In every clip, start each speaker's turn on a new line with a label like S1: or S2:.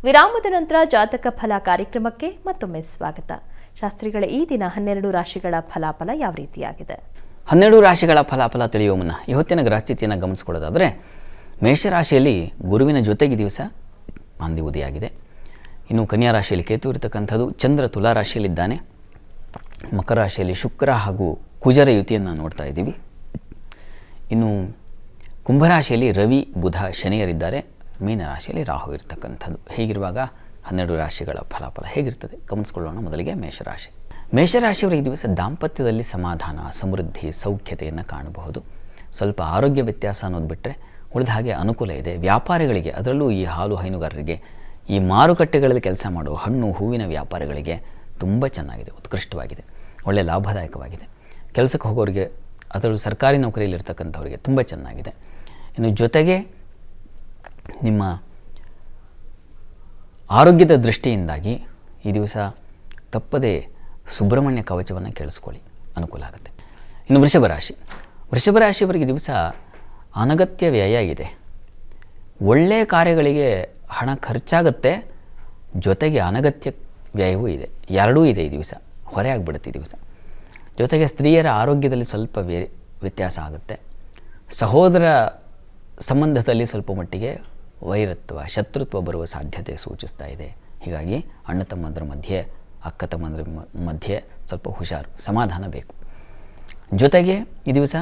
S1: ವಿರಾಮದ ನಂತರ ಜಾತಕ ಫಲ ಕಾರ್ಯಕ್ರಮಕ್ಕೆ ಮತ್ತೊಮ್ಮೆ ಸ್ವಾಗತ. ಶಾಸ್ತ್ರಿಗಳ ಈ ದಿನ 12 ರಾಶಿಗಳ ಫಲಾಫಲ ಯಾವ ರೀತಿಯಾಗಿದೆ?
S2: 12 ರಾಶಿಗಳ ಫಲಾಫಲ ತಿಳಿಯುವ ಮುನ್ನ ಇವತ್ತಿನ ಗ್ರಹಸ್ಥಿತಿಯನ್ನು ಗಮನಿಸಿಕೊಳ್ಳೋದಾದರೆ, ಮೇಷರಾಶಿಯಲ್ಲಿ ಗುರುವಿನ ಜೊತೆಗೆ ದಿವಸ ಮಾಂದಿ ಉದಯಾಗಿದೆ. ಇನ್ನು ಕನ್ಯಾ ರಾಶಿಯಲ್ಲಿ ಕೇತು ಇರತಕ್ಕಂಥದ್ದು, ಚಂದ್ರ ತುಲಾ ರಾಶಿಯಲ್ಲಿದ್ದಾನೆ. ಮಕರ ರಾಶಿಯಲ್ಲಿ ಶುಕ್ರ ಹಾಗೂ ಕುಜರ ಯುತಿಯನ್ನು ನೋಡ್ತಾ ಇದ್ದೀವಿ. ಇನ್ನು ಕುಂಭರಾಶಿಯಲ್ಲಿ ರವಿ ಬುಧ ಶನಿಯರಿದ್ದಾರೆ. ಮೀನರಾಶಿಯಲ್ಲಿ ರಾಹು ಇರತಕ್ಕಂಥದ್ದು. ಹೀಗಿರುವಾಗ 12 ರಾಶಿಗಳ ಫಲಾಫಲ ಹೇಗಿರ್ತದೆ ಗಮನಿಸ್ಕೊಳ್ಳೋಣ. ಮೊದಲಿಗೆ ಮೇಷರಾಶಿ. ಮೇಷರಾಶಿಯವರಿಗೆ ಈ ದಿವಸ ದಾಂಪತ್ಯದಲ್ಲಿ ಸಮಾಧಾನ, ಸಮೃದ್ಧಿ, ಸೌಖ್ಯತೆಯನ್ನು ಕಾಣಬಹುದು. ಸ್ವಲ್ಪ ಆರೋಗ್ಯ ವ್ಯತ್ಯಾಸ ಅನ್ನೋದು ಬಿಟ್ಟರೆ ಉಳಿದ ಹಾಗೆ ಅನುಕೂಲ ಇದೆ. ವ್ಯಾಪಾರಿಗಳಿಗೆ, ಅದರಲ್ಲೂ ಈ ಹಾಲು ಹೈನುಗಾರರಿಗೆ, ಈ ಮಾರುಕಟ್ಟೆಗಳಲ್ಲಿ ಕೆಲಸ ಮಾಡುವ ಹಣ್ಣು ಹೂವಿನ ವ್ಯಾಪಾರಿಗಳಿಗೆ ತುಂಬ ಚೆನ್ನಾಗಿದೆ, ಉತ್ಕೃಷ್ಟವಾಗಿದೆ, ಒಳ್ಳೆಯ ಲಾಭದಾಯಕವಾಗಿದೆ. ಕೆಲಸಕ್ಕೆ ಹೋಗೋರಿಗೆ, ಅದರಲ್ಲೂ ಸರ್ಕಾರಿ ನೌಕರಿಯಲ್ಲಿರ್ತಕ್ಕಂಥವ್ರಿಗೆ ತುಂಬ ಚೆನ್ನಾಗಿದೆ. ಇನ್ನು ಜೊತೆಗೆ ನಿಮ್ಮ ಆರೋಗ್ಯದ ದೃಷ್ಟಿಯಿಂದಾಗಿ ಈ ದಿವಸ ತಪ್ಪದೇ ಸುಬ್ರಹ್ಮಣ್ಯ ಕವಚವನ್ನು ಕೇಳಿಸ್ಕೊಳ್ಳಿ, ಅನುಕೂಲ ಆಗುತ್ತೆ. ಇನ್ನು ವೃಷಭ ರಾಶಿಯವರಿಗೆ ದಿವಸ ಅನಗತ್ಯ ವ್ಯಯ ಇದೆ. ಒಳ್ಳೆಯ ಕಾರ್ಯಗಳಿಗೆ ಹಣ ಖರ್ಚಾಗುತ್ತೆ, ಜೊತೆಗೆ ಅನಗತ್ಯ ವ್ಯಯವೂ ಇದೆ. ಎರಡೂ ಇದೆ ಈ ದಿವಸ, ಹೊರೆ ಆಗಿಬಿಡುತ್ತೆ ಈ ದಿವಸ. ಜೊತೆಗೆ ಸ್ತ್ರೀಯರ ಆರೋಗ್ಯದಲ್ಲಿ ಸ್ವಲ್ಪ ವ್ಯತ್ಯಾಸ ಆಗುತ್ತೆ. ಸಹೋದರ ಸಂಬಂಧದಲ್ಲಿ ಸ್ವಲ್ಪ ಮಟ್ಟಿಗೆ ವೈರತ್ವ, ಶತ್ರುತ್ವ ಬರುವ ಸಾಧ್ಯತೆ ಸೂಚಿಸ್ತಾ ಇದೆ. ಹೀಗಾಗಿ ಅಣ್ಣ ತಮ್ಮಂದರ ಮಧ್ಯೆ, ಅಕ್ಕ ತಮ್ಮಂದರ ಮಧ್ಯೆ ಸ್ವಲ್ಪ ಹುಷಾರು, ಸಮಾಧಾನ ಬೇಕು. ಜೊತೆಗೆ ಈ ದಿವಸ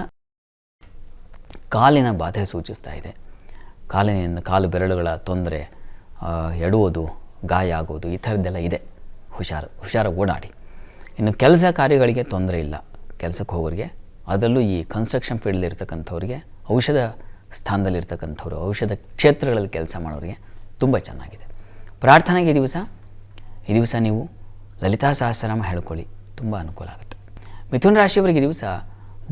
S2: ಕಾಲಿನ ಬಾಧೆ ಸೂಚಿಸ್ತಾ ಇದೆ. ಕಾಲು ಬೆರಳುಗಳ ತೊಂದರೆ, ಎಡುವುದು, ಗಾಯ ಆಗೋದು, ಈ ಥರದ್ದೆಲ್ಲ ಇದೆ. ಹುಷಾರಾಗಿ ಓಡಾಡಿ. ಇನ್ನು ಕೆಲಸ ಕಾರ್ಯಗಳಿಗೆ ತೊಂದರೆ ಇಲ್ಲ. ಕೆಲಸಕ್ಕೆ ಹೋಗೋರಿಗೆ, ಅದರಲ್ಲೂ ಈ ಕನ್ಸ್ಟ್ರಕ್ಷನ್ ಫೀಲ್ಡ್ ಇರ್ತಕ್ಕಂಥವ್ರಿಗೆ, ಔಷಧ ಸ್ಥಾನದಲ್ಲಿರ್ತಕ್ಕಂಥವ್ರು, ಔಷಧ ಕ್ಷೇತ್ರಗಳಲ್ಲಿ ಕೆಲಸ ಮಾಡೋರಿಗೆ ತುಂಬ ಚೆನ್ನಾಗಿದೆ. ಪ್ರಾರ್ಥನೆಗೆ ಈ ದಿವಸ ನೀವು ಲಲಿತಾ ಸಹಸ್ರನಾಮ ಹೇಳ್ಕೊಳ್ಳಿ, ತುಂಬ ಅನುಕೂಲ ಆಗುತ್ತೆ. ಮಿಥುನ ರಾಶಿಯವರಿಗೆ ಈ ದಿವಸ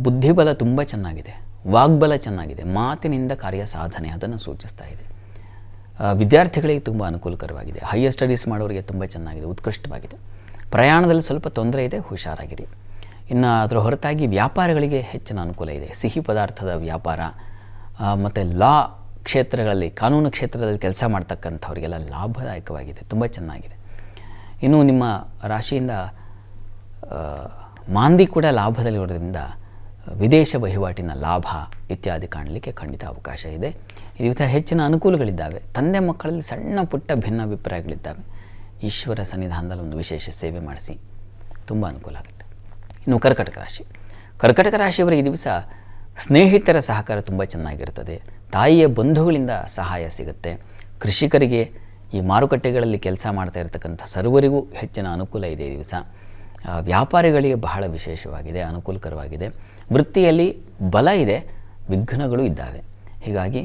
S2: ಬುದ್ಧಿಬಲ ತುಂಬ ಚೆನ್ನಾಗಿದೆ, ವಾಗ್ಬಲ ಚೆನ್ನಾಗಿದೆ, ಮಾತಿನಿಂದ ಕಾರ್ಯ ಸಾಧನೆ ಅದನ್ನು ಸೂಚಿಸ್ತಾ ಇದೆ. ವಿದ್ಯಾರ್ಥಿಗಳಿಗೆ ತುಂಬ ಅನುಕೂಲಕರವಾಗಿದೆ. ಹೈಯರ್ ಸ್ಟಡೀಸ್ ಮಾಡೋರಿಗೆ ತುಂಬ ಚೆನ್ನಾಗಿದೆ, ಉತ್ಕೃಷ್ಟವಾಗಿದೆ. ಪ್ರಯಾಣದಲ್ಲಿ ಸ್ವಲ್ಪ ತೊಂದರೆ ಇದೆ, ಹುಷಾರಾಗಿರಿ. ಇನ್ನು ಅದರ ಹೊರತಾಗಿ ವ್ಯಾಪಾರಗಳಿಗೆ ಹೆಚ್ಚಿನ ಅನುಕೂಲ ಇದೆ. ಸಿಹಿ ಪದಾರ್ಥದ ವ್ಯಾಪಾರ ಮತ್ತು ಲಾ ಕ್ಷೇತ್ರಗಳಲ್ಲಿ, ಕಾನೂನು ಕ್ಷೇತ್ರದಲ್ಲಿ ಕೆಲಸ ಮಾಡ್ತಕ್ಕಂಥವ್ರಿಗೆಲ್ಲ ಲಾಭದಾಯಕವಾಗಿದೆ, ತುಂಬ ಚೆನ್ನಾಗಿದೆ. ಇನ್ನು ನಿಮ್ಮ ರಾಶಿಯಿಂದ ಮಾಂದಿ ಕೂಡ ಲಾಭದಲ್ಲಿರೋದ್ರಿಂದ ವಿದೇಶ ವಹಿವಾಟಿನ ಲಾಭ ಇತ್ಯಾದಿ ಕಾಣಲಿಕ್ಕೆ ಖಂಡಿತ ಅವಕಾಶ ಇದೆ. ಈ ದಿವಸ ಹೆಚ್ಚಿನ ಅನುಕೂಲಗಳಿದ್ದಾವೆ. ತಂದೆ ಮಕ್ಕಳಲ್ಲಿ ಸಣ್ಣ ಪುಟ್ಟ ಭಿನ್ನಾಭಿಪ್ರಾಯಗಳಿದ್ದಾವೆ. ಈಶ್ವರ ಸನ್ನಿಧಾನದಲ್ಲಿ ಒಂದು ವಿಶೇಷ ಸೇವೆ ಮಾಡಿಸಿ, ತುಂಬ ಅನುಕೂಲ ಆಗುತ್ತೆ. ಇನ್ನು ಕರ್ಕಟಕ ರಾಶಿಯವರಿಗೆ ಈ ದಿವಸ ಸ್ನೇಹಿತರ ಸಹಕಾರ ತುಂಬ ಚೆನ್ನಾಗಿರ್ತದೆ. ತಾಯಿಯ ಬಂಧುಗಳಿಂದ ಸಹಾಯ ಸಿಗುತ್ತೆ. ಕೃಷಿಕರಿಗೆ, ಈ ಮಾರುಕಟ್ಟೆಗಳಲ್ಲಿ ಕೆಲಸ ಮಾಡ್ತಾ ಇರತಕ್ಕಂಥ ಸರ್ವರಿಗೂ ಹೆಚ್ಚಿನ ಅನುಕೂಲ ಇದೆ ಈ ದಿವಸ. ವ್ಯಾಪಾರಿಗಳಿಗೆ ಬಹಳ ವಿಶೇಷವಾಗಿದೆ, ಅನುಕೂಲಕರವಾಗಿದೆ. ವೃತ್ತಿಯಲ್ಲಿ ಬಲ ಇದೆ, ವಿಘ್ನಗಳು ಇದ್ದಾವೆ. ಹೀಗಾಗಿ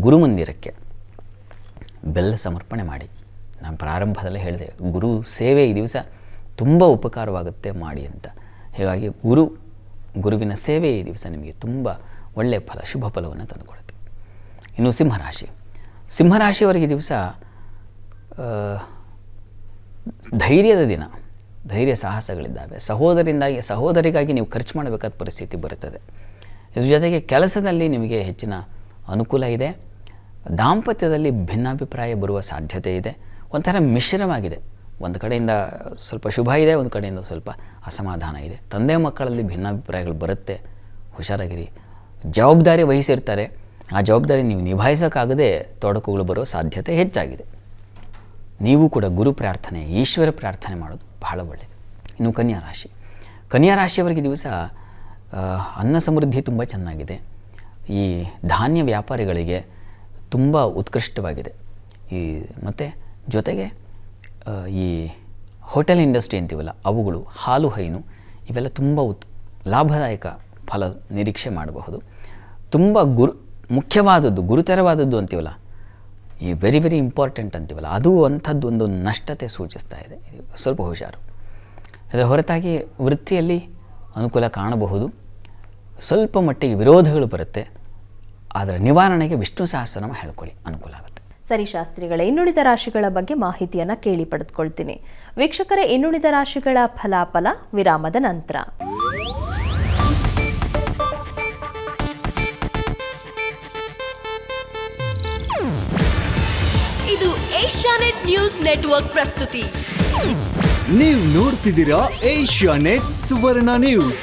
S2: ಗುರುಮಂದಿರಕ್ಕೆ ಬೆಲ್ಲ ಸಮರ್ಪಣೆ ಮಾಡಿ. ನಾನು ಪ್ರಾರಂಭದಲ್ಲೇ ಹೇಳಿದೆ, ಗುರು ಸೇವೆ ಈ ದಿವಸ ತುಂಬ ಉಪಕಾರವಾಗುತ್ತೆ ಮಾಡಿ ಅಂತ. ಹೀಗಾಗಿ ಗುರುವಿನ ಸೇವೆ ಈ ದಿವಸ ನಿಮಗೆ ತುಂಬ ಒಳ್ಳೆಯ ಫಲ, ಶುಭ ಫಲವನ್ನು ತಂದುಕೊಡುತ್ತೆ. ಇನ್ನು ಸಿಂಹರಾಶಿಯವರಿಗೆ ದಿವಸ ಧೈರ್ಯದ ದಿನ, ಧೈರ್ಯ ಸಾಹಸಗಳಿದ್ದಾವೆ. ಸಹೋದರಿಗಾಗಿ ನೀವು ಖರ್ಚು ಮಾಡಬೇಕಾದ ಪರಿಸ್ಥಿತಿ ಬರುತ್ತದೆ. ಇದ್ರ ಜೊತೆಗೆ ಕೆಲಸದಲ್ಲಿ ನಿಮಗೆ ಹೆಚ್ಚಿನ ಅನುಕೂಲ ಇದೆ. ದಾಂಪತ್ಯದಲ್ಲಿ ಭಿನ್ನಾಭಿಪ್ರಾಯ ಬರುವ ಸಾಧ್ಯತೆ ಇದೆ. ಒಂಥರ ಮಿಶ್ರವಾಗಿದೆ. ಒಂದು ಕಡೆಯಿಂದ ಸ್ವಲ್ಪ ಶುಭ ಇದೆ, ಒಂದು ಕಡೆಯಿಂದ ಸ್ವಲ್ಪ ಅಸಮಾಧಾನ ಇದೆ. ತಂದೆ ಮಕ್ಕಳಲ್ಲಿ ಭಿನ್ನಾಭಿಪ್ರಾಯಗಳು ಬರುತ್ತೆ, ಹುಷಾರಾಗಿರಿ. ಜವಾಬ್ದಾರಿ ವಹಿಸಿರ್ತಾರೆ, ಆ ಜವಾಬ್ದಾರಿ ನೀವು ನಿಭಾಯಿಸೋಕ್ಕಾಗದೆ ತೊಡಕುಗಳು ಬರೋ ಸಾಧ್ಯತೆ ಹೆಚ್ಚಾಗಿದೆ. ನೀವು ಕೂಡ ಗುರು ಪ್ರಾರ್ಥನೆ, ಈಶ್ವರ ಪ್ರಾರ್ಥನೆ ಮಾಡೋದು ಬಹಳ ಒಳ್ಳೆಯದು. ಇನ್ನು ಕನ್ಯಾ ರಾಶಿಯವರಿಗೆ ದಿವಸ ಅನ್ನ ಸಮೃದ್ಧಿ ತುಂಬ ಚೆನ್ನಾಗಿದೆ. ಈ ಧಾನ್ಯ ವ್ಯಾಪಾರಿಗಳಿಗೆ ತುಂಬ ಉತ್ಕೃಷ್ಟವಾಗಿದೆ. ಮತ್ತು ಜೊತೆಗೆ ಈ ಹೋಟೆಲ್ ಇಂಡಸ್ಟ್ರಿ ಅಂತೀವಲ್ಲ, ಅವುಗಳು, ಹಾಲು ಹೈನು, ಇವೆಲ್ಲ ತುಂಬ ಲಾಭದಾಯಕ ಫಲ ನಿರೀಕ್ಷೆ ಮಾಡಬಹುದು. ತುಂಬ ಮುಖ್ಯವಾದದ್ದು, ಗುರುತರವಾದದ್ದು ಅಂತೀವಲ್ಲ, ಈ ವೆರಿ ವೆರಿ ಇಂಪಾರ್ಟೆಂಟ್ ಅಂತೀವಲ್ಲ, ಅದು ಅಂಥದ್ದು ಒಂದು ನಷ್ಟತೆ ಸೂಚಿಸ್ತಾ ಇದೆ. ಸ್ವಲ್ಪ ಹುಷಾರು. ಅದರ ಹೊರತಾಗಿ ವೃತ್ತಿಯಲ್ಲಿ ಅನುಕೂಲ ಕಾಣಬಹುದು. ಸ್ವಲ್ಪ ಮಟ್ಟಿಗೆ ವಿರೋಧಗಳು ಬರುತ್ತೆ, ಅದರ ನಿವಾರಣೆಗೆ ವಿಷ್ಣು ಸಹಸ್ರನಾಮ ಹೇಳ್ಕೊಳ್ಳಿ, ಅನುಕೂಲ ಆಗುತ್ತೆ.
S1: ಸರಿ ಶಾಸ್ತ್ರಿಗಳೇ, ಇನ್ನುಳಿದ ರಾಶಿಗಳ ಬಗ್ಗೆ ಮಾಹಿತಿಯನ್ನು ಕೇಳಿ ಪಡೆದುಕೊಳ್ತೀನಿ. ವೀಕ್ಷಕರೇ, ಇನ್ನುಳಿದ ರಾಶಿಗಳ ಫಲಾಫಲ ವಿರಾಮದ ನಂತರ.
S3: ಇದು ಏಷ್ಯಾನೆಟ್ ನ್ಯೂಸ್ ನೆಟ್ವರ್ಕ್ ಪ್ರಸ್ತುತಿ.
S4: ನೀವು ನೋಡ್ತಿದ್ದೀರಾ ಏಷ್ಯಾನೆಟ್ ಸುವರ್ಣ ನ್ಯೂಸ್.